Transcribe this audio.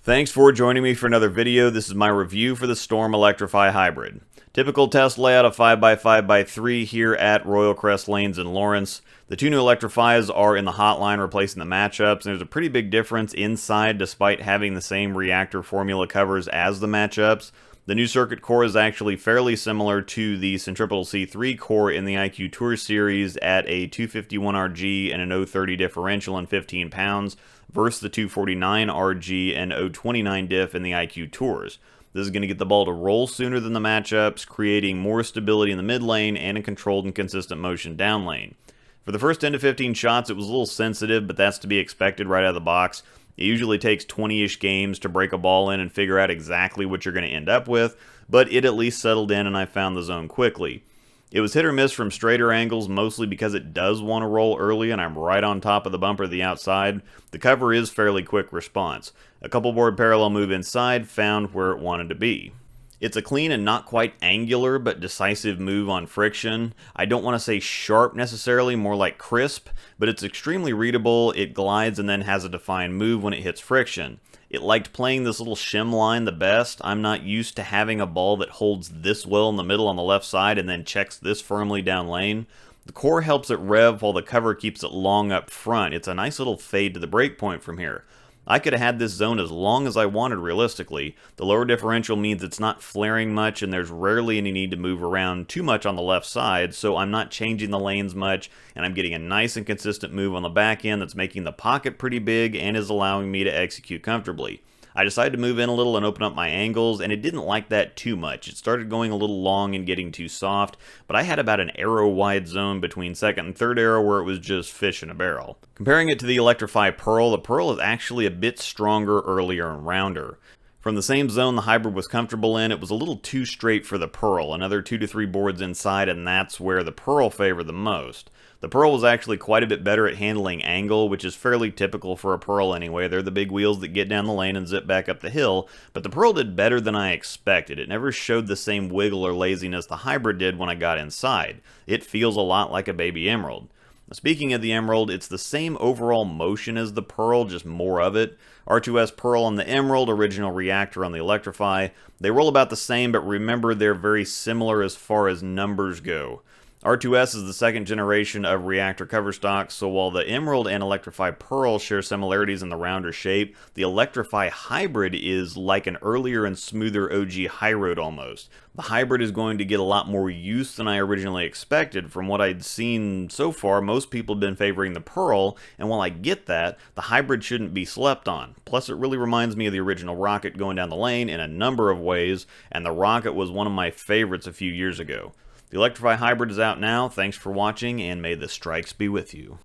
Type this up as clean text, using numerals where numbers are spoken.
Thanks for joining me for another video. This is my review for the Storm Electrify Hybrid. Typical test layout of 5x5x3 here at Royal Crest Lanes in Lawrence. The two new Electrifies are in the hotline replacing the matchups, and there's a pretty big difference inside despite having the same reactor formula covers as the matchups. The new circuit core is actually fairly similar to the Centripetal C3 core in the IQ Tour series at a 251 RG and an 030 differential in 15 pounds versus the 249 RG and 029 diff in the IQ Tours. This is going to get the ball to roll sooner than the matchups, creating more stability in the mid lane and a controlled and consistent motion down lane. For the first 10 to 15 shots, it was a little sensitive, but that's to be expected right out of the box. It usually takes 20-ish games to break a ball in and figure out exactly what you're going to end up with, but it at least settled in and I found the zone quickly. It was hit or miss from straighter angles, mostly because it does want to roll early and I'm right on top of the bumper to the outside. The cover is fairly quick response. A couple board parallel move inside, found where it wanted to be. It's a clean and not quite angular, but decisive move on friction. I don't want to say sharp necessarily, more like crisp, but it's extremely readable. It glides and then has a defined move when it hits friction. It liked playing this little shim line the best. I'm not used to having a ball that holds this well in the middle on the left side and then checks this firmly down lane. The core helps it rev while the cover keeps it long up front. It's a nice little fade to the break point from here. I could have had this zone as long as I wanted realistically. The lower differential means it's not flaring much and there's rarely any need to move around too much on the left side, so I'm not changing the lanes much and I'm getting a nice and consistent move on the back end that's making the pocket pretty big and is allowing me to execute comfortably. I decided to move in a little and open up my angles, and it didn't like that too much. It started going a little long and getting too soft, but I had about an arrow wide zone between second and third arrow where it was just fish in a barrel. Comparing it to the Electrify Pearl, the Pearl is actually a bit stronger, earlier, and rounder. From the same zone the Hybrid was comfortable in, it was a little too straight for the Pearl, another 2 to 3 boards inside, and that's where the Pearl favored the most. The Pearl was actually quite a bit better at handling angle, which is fairly typical for a Pearl anyway. They're the big wheels that get down the lane and zip back up the hill, but the Pearl did better than I expected. It never showed the same wiggle or laziness the Hybrid did when I got inside. It feels a lot like a baby Emerald. Speaking of the Emerald, it's the same overall motion as the Pearl, just more of it. R2S Pearl on the Emerald, original reactor on the Electrify. They roll about the same, but remember they're very similar as far as numbers go. R2S is the second generation of reactor cover stocks, so while the Emerald and Electrify Pearl share similarities in the rounder shape, the Electrify Hybrid is like an earlier and smoother OG High Road almost. The Hybrid is going to get a lot more use than I originally expected. From what I'd seen so far, most people have been favoring the Pearl, and while I get that, the Hybrid shouldn't be slept on. Plus, it really reminds me of the original Rocket going down the lane in a number of ways, and the Rocket was one of my favorites a few years ago. The Electrify Hybrid is out now. Thanks for watching, and may the strikes be with you.